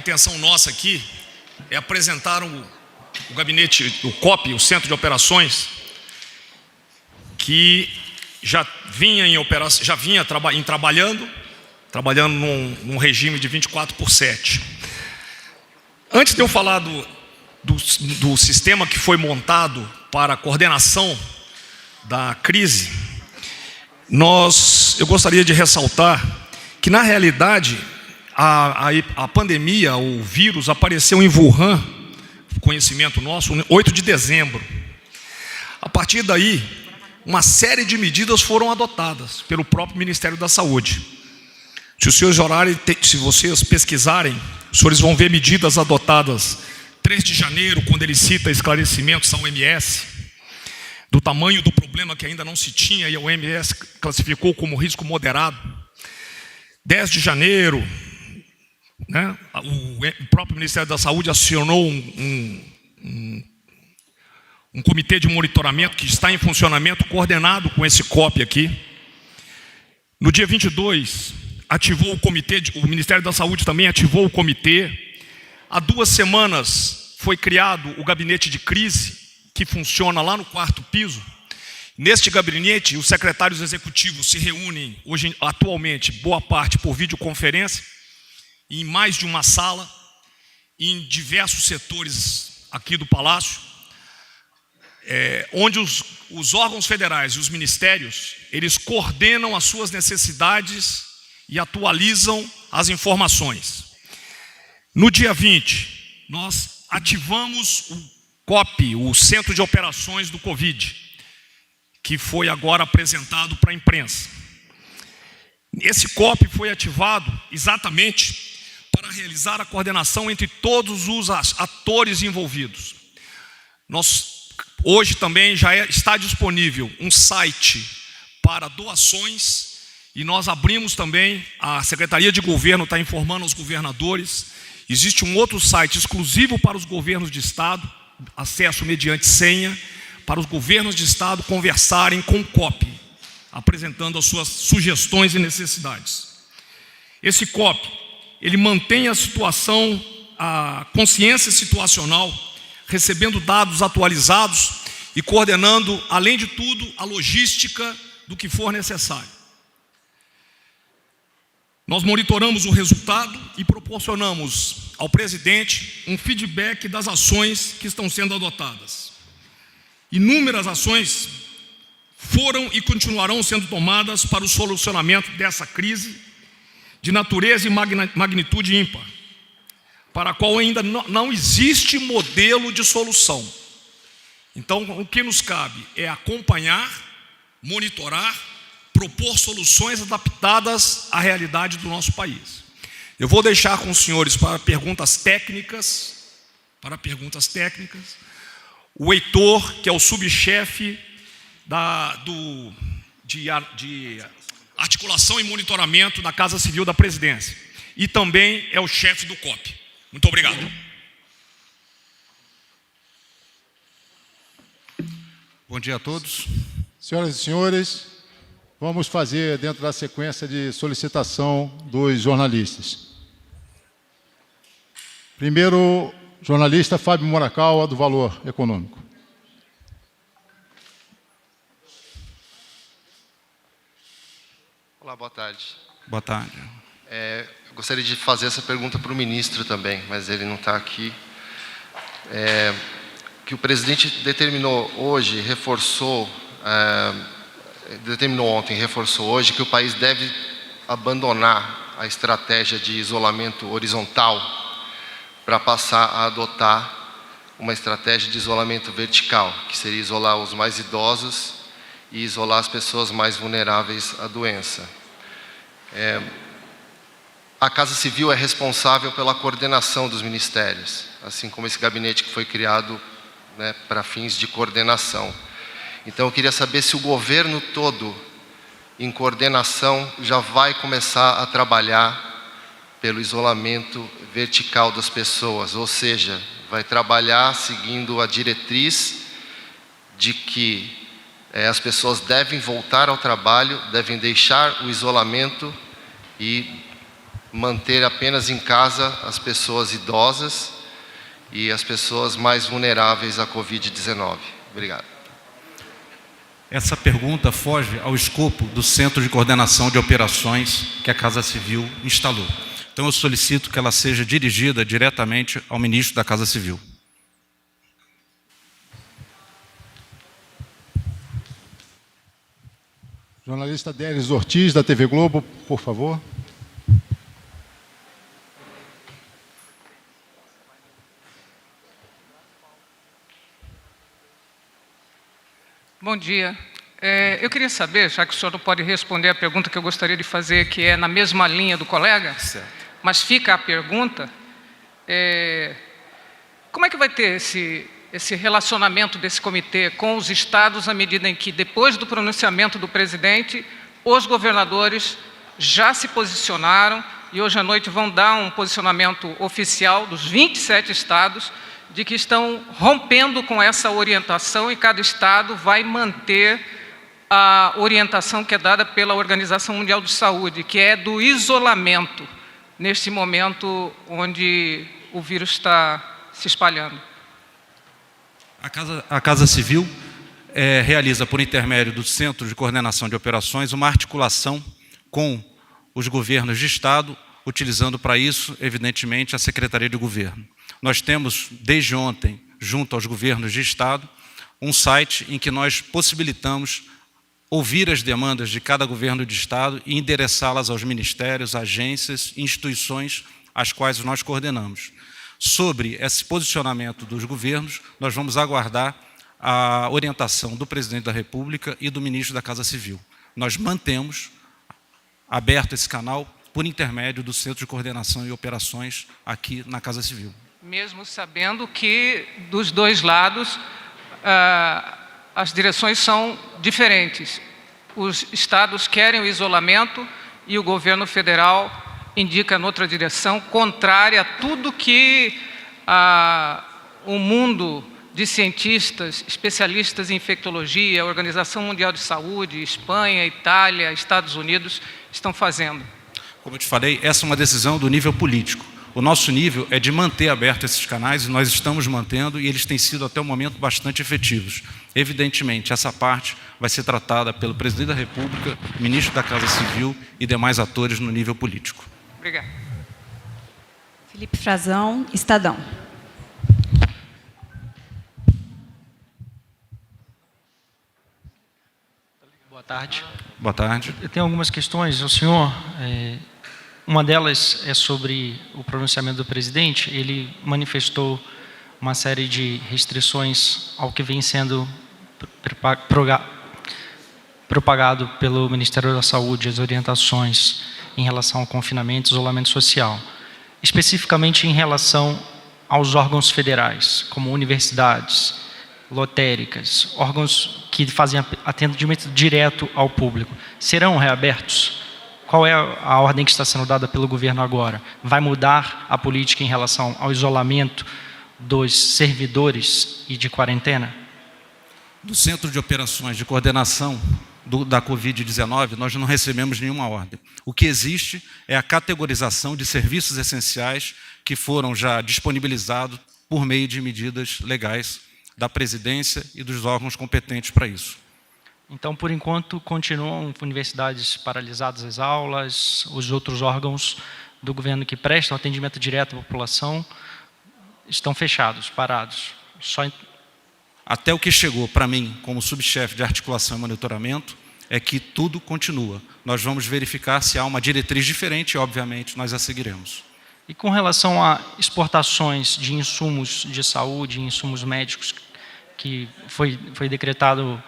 intenção nossa aqui é apresentar o gabinete, o COP, o Centro de Operações, que já vinha trabalhando num regime de 24/7. Antes de eu falar do sistema que foi montado para a coordenação da crise, eu gostaria de ressaltar que, na realidade, a pandemia, o vírus, apareceu em Wuhan, conhecimento nosso, 8 de dezembro. A partir daí, uma série de medidas foram adotadas pelo próprio Ministério da Saúde. Se vocês pesquisarem, os senhores vão ver medidas adotadas 3 de janeiro, quando ele cita esclarecimentos à OMS, do tamanho do problema que ainda não se tinha, e a OMS classificou como risco moderado. 10 de janeiro, o próprio Ministério da Saúde acionou um comitê de monitoramento que está em funcionamento, coordenado com esse COP aqui. No dia 22, ativou o comitê, o Ministério da Saúde também ativou o comitê. Há 2 semanas foi criado o gabinete de crise, que funciona lá no 4º piso. Neste gabinete, os secretários executivos se reúnem, atualmente, boa parte por videoconferência, em mais de uma sala, em diversos setores aqui do Palácio, onde os órgãos federais e os ministérios, eles coordenam as suas necessidades e atualizam as informações. No dia 20, nós ativamos o COP, o Centro de Operações do Covid, que foi agora apresentado para a imprensa. Esse COP foi ativado exatamente para realizar a coordenação entre todos os atores envolvidos. Hoje também já está disponível um site para doações, e nós abrimos também, a Secretaria de Governo está informando aos governadores, existe um outro site exclusivo para os governos de Estado, acesso mediante senha, para os governos de Estado conversarem com o COP, apresentando as suas sugestões e necessidades. Esse COP, ele mantém a consciência situacional, recebendo dados atualizados e coordenando, além de tudo, a logística do que for necessário. Nós monitoramos o resultado e proporcionamos ao presidente um feedback das ações que estão sendo adotadas. Inúmeras ações foram e continuarão sendo tomadas para o solucionamento dessa crise de natureza e magnitude ímpar, para a qual ainda não existe modelo de solução. Então, o que nos cabe é acompanhar, monitorar, propor soluções adaptadas à realidade do nosso país. Eu vou deixar com os senhores para perguntas técnicas, o Heitor, que é o subchefe de articulação e monitoramento da Casa Civil da Presidência, e também é o chefe do COP. Muito obrigado. Bom dia a todos. Senhoras e senhores, vamos fazer dentro da sequência de solicitação dos jornalistas. Primeiro, jornalista Fábio Morakawa, do Valor Econômico. Olá, boa tarde. Boa tarde. Eu gostaria de fazer essa pergunta para o ministro também, mas ele não está aqui. Que o presidente determinou ontem, reforçou hoje, que o país deve abandonar a estratégia de isolamento horizontal para passar a adotar uma estratégia de isolamento vertical, que seria isolar os mais idosos e isolar as pessoas mais vulneráveis à doença. A Casa Civil é responsável pela coordenação dos ministérios, assim como esse gabinete que foi criado, para fins de coordenação. Então, eu queria saber se o governo todo, em coordenação, já vai começar a trabalhar pelo isolamento vertical das pessoas, ou seja, vai trabalhar seguindo a diretriz de que as pessoas devem voltar ao trabalho, devem deixar o isolamento e manter apenas em casa as pessoas idosas e as pessoas mais vulneráveis à Covid-19? Obrigado. Essa pergunta foge ao escopo do Centro de Coordenação de Operações que a Casa Civil instalou. Então eu solicito que ela seja dirigida diretamente ao ministro da Casa Civil. Jornalista Délis Ortiz, da TV Globo, por favor. Bom dia. Eu queria saber, já que o senhor não pode responder a pergunta que eu gostaria de fazer, que é na mesma linha do colega, certo, mas fica a pergunta, como é que vai ter esse relacionamento desse comitê com os estados à medida em que, depois do pronunciamento do presidente, os governadores já se posicionaram e hoje à noite vão dar um posicionamento oficial dos 27 estados de que estão rompendo com essa orientação e cada estado vai manter a orientação que é dada pela Organização Mundial de Saúde, que é do isolamento, neste momento onde o vírus está se espalhando. A Casa Civil realiza, por intermédio do Centro de Coordenação de Operações, uma articulação com os governos de Estado, utilizando para isso, evidentemente, a Secretaria de Governo. Nós temos, desde ontem, junto aos governos de Estado, um site em que nós possibilitamos ouvir as demandas de cada governo de Estado e endereçá-las aos ministérios, agências, instituições às quais nós coordenamos. Sobre esse posicionamento dos governos, nós vamos aguardar a orientação do Presidente da República e do Ministro da Casa Civil. Nós mantemos aberto esse canal por intermédio do Centro de Coordenação e Operações aqui na Casa Civil. Mesmo sabendo que, dos dois lados, as direções são diferentes. Os estados querem o isolamento e o governo federal indica noutra direção, contrária a tudo que o mundo de cientistas, especialistas em infectologia, a Organização Mundial de Saúde, Espanha, Itália, Estados Unidos estão fazendo. Como eu te falei, essa é uma decisão do nível político. O nosso nível é de manter aberto esses canais e nós estamos mantendo e eles têm sido até o momento bastante efetivos. Evidentemente, essa parte vai ser tratada pelo Presidente da República, Ministro da Casa Civil e demais atores no nível político. Obrigado. Felipe Frazão, Estadão. Boa tarde. Boa tarde. Eu tenho algumas questões ao senhor. Uma delas é sobre o pronunciamento do presidente. Ele manifestou uma série de restrições ao que vem sendo propagado pelo Ministério da Saúde, as orientações em relação ao confinamento e isolamento social. Especificamente em relação aos órgãos federais, como universidades, lotéricas, órgãos que fazem atendimento direto ao público. Serão reabertos? Qual é a ordem que está sendo dada pelo governo agora? Vai mudar a política em relação ao isolamento dos servidores e de quarentena? Do Centro de Operações de Coordenação da Covid-19, nós não recebemos nenhuma ordem. O que existe é a categorização de serviços essenciais que foram já disponibilizados por meio de medidas legais da presidência e dos órgãos competentes para isso. Então, por enquanto, continuam universidades paralisadas as aulas, os outros órgãos do governo que prestam atendimento direto à população estão fechados, parados. Até o que chegou para mim, como subchefe de articulação e monitoramento, é que tudo continua. Nós vamos verificar se há uma diretriz diferente e, obviamente, nós a seguiremos. E com relação a exportações de insumos de saúde, insumos médicos, que foi decretado...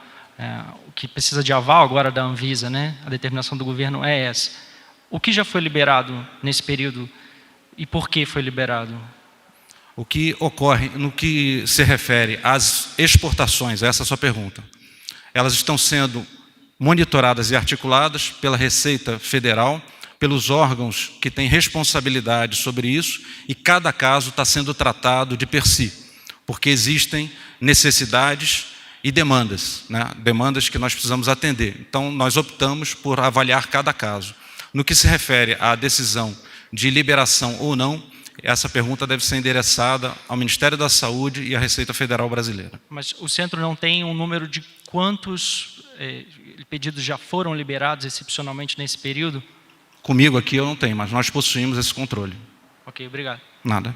o que precisa de aval agora da Anvisa, né? A determinação do governo é essa. O que já foi liberado nesse período e por que foi liberado? O que ocorre no que se refere às exportações, essa é a sua pergunta. Elas estão sendo monitoradas e articuladas pela Receita Federal, pelos órgãos que têm responsabilidade sobre isso, e cada caso está sendo tratado de per si, porque existem necessidades e demandas, né? Demandas que nós precisamos atender. Então, nós optamos por avaliar cada caso. No que se refere à decisão de liberação ou não, essa pergunta deve ser endereçada ao Ministério da Saúde e à Receita Federal Brasileira. Mas o centro não tem um número de quantos pedidos já foram liberados excepcionalmente nesse período? Comigo aqui eu não tenho, mas nós possuímos esse controle. Ok, obrigado. Nada.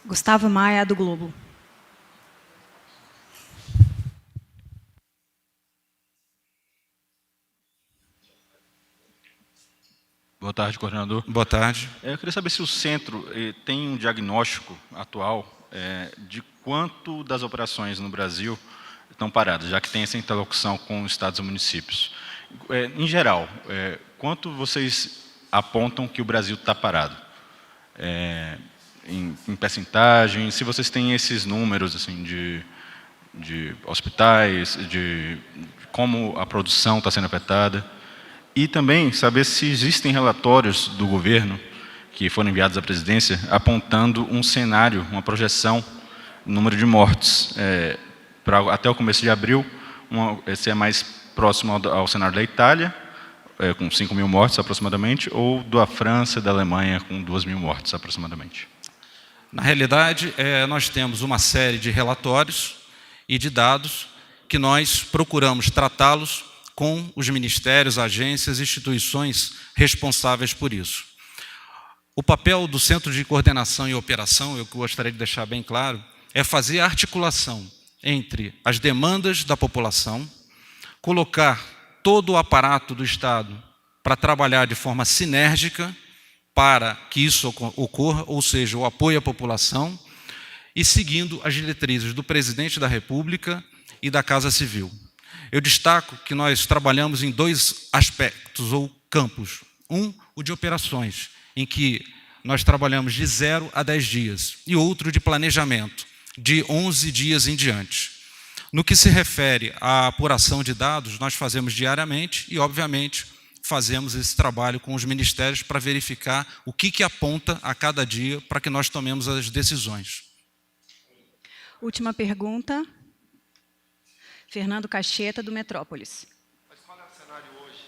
Gustavo Maia, do Globo. Boa tarde, coordenador. Boa tarde. Eu queria saber se o centro tem um diagnóstico atual de quanto das operações no Brasil estão paradas, já que tem essa interlocução com os estados e municípios. Em geral, quanto vocês apontam que o Brasil está parado? Em percentagem, se vocês têm esses números assim, de hospitais, de como a produção está sendo afetada. E também saber se existem relatórios do governo que foram enviados à presidência apontando um cenário, uma projeção, número de mortes. Até o começo de abril, esse é mais próximo ao cenário da Itália, com 5.000 mortes aproximadamente, ou da França, da Alemanha, com 2.000 mortes aproximadamente. Na realidade, nós temos uma série de relatórios e de dados que nós procuramos tratá-los com os ministérios, agências, instituições responsáveis por isso. O papel do Centro de Coordenação e Operação, eu gostaria de deixar bem claro, é fazer a articulação entre as demandas da população, colocar todo o aparato do Estado para trabalhar de forma sinérgica para que isso ocorra, ou seja, o apoio à população, e seguindo as diretrizes do Presidente da República e da Casa Civil. Eu destaco que nós trabalhamos em 2 aspectos ou campos. Um, o de operações, em que nós trabalhamos de 0 a 10 dias, e outro de planejamento, de 11 dias em diante. No que se refere à apuração de dados, nós fazemos diariamente e, obviamente, fazemos esse trabalho com os ministérios para verificar o que aponta a cada dia para que nós tomemos as decisões. Última pergunta. Fernando Cacheta, do Metrópolis. Mas qual é o cenário hoje?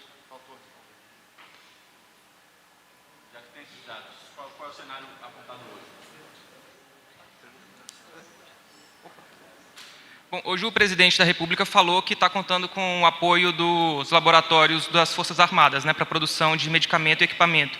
Já que tem esses dados, qual é o cenário apontado hoje? Bom, hoje o presidente da República falou que está contando com o apoio dos laboratórios das Forças Armadas, para a produção de medicamento e equipamento.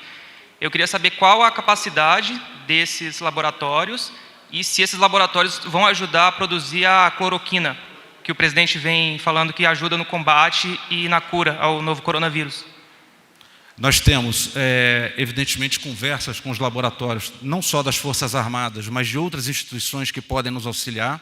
Eu queria saber qual a capacidade desses laboratórios e se esses laboratórios vão ajudar a produzir a cloroquina, que o presidente vem falando que ajuda no combate e na cura ao novo coronavírus. Nós temos, evidentemente, conversas com os laboratórios, não só das Forças Armadas, mas de outras instituições que podem nos auxiliar,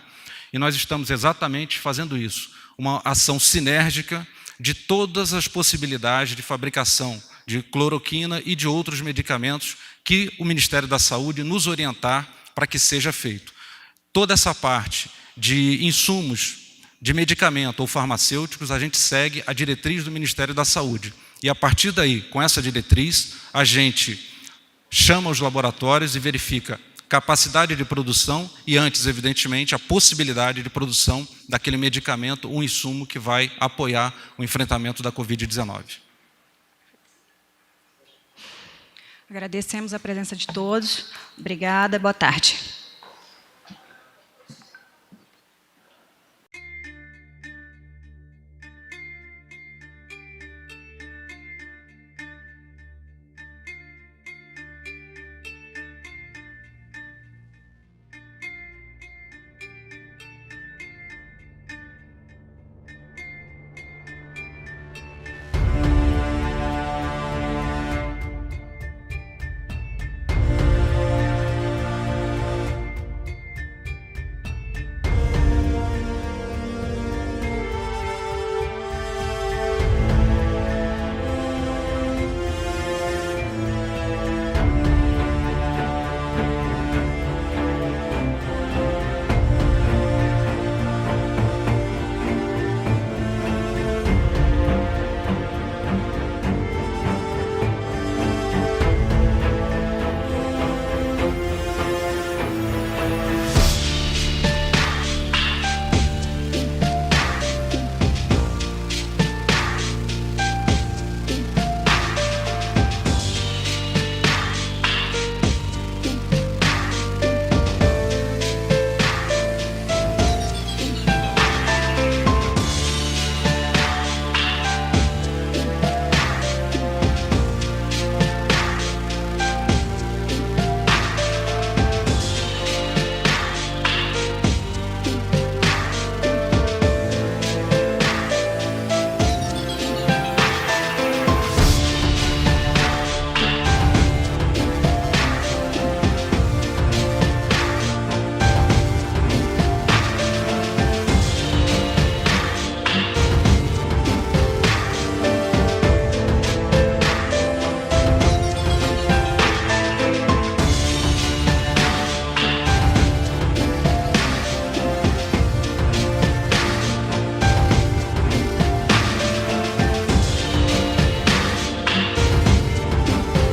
e nós estamos exatamente fazendo isso, uma ação sinérgica de todas as possibilidades de fabricação de cloroquina e de outros medicamentos que o Ministério da Saúde nos orientar para que seja feito. Toda essa parte de insumos de medicamento ou farmacêuticos, a gente segue a diretriz do Ministério da Saúde. E a partir daí, com essa diretriz, a gente chama os laboratórios e verifica capacidade de produção e antes, evidentemente, a possibilidade de produção daquele medicamento ou insumo que vai apoiar o enfrentamento da Covid-19. Agradecemos a presença de todos. Obrigada, boa tarde.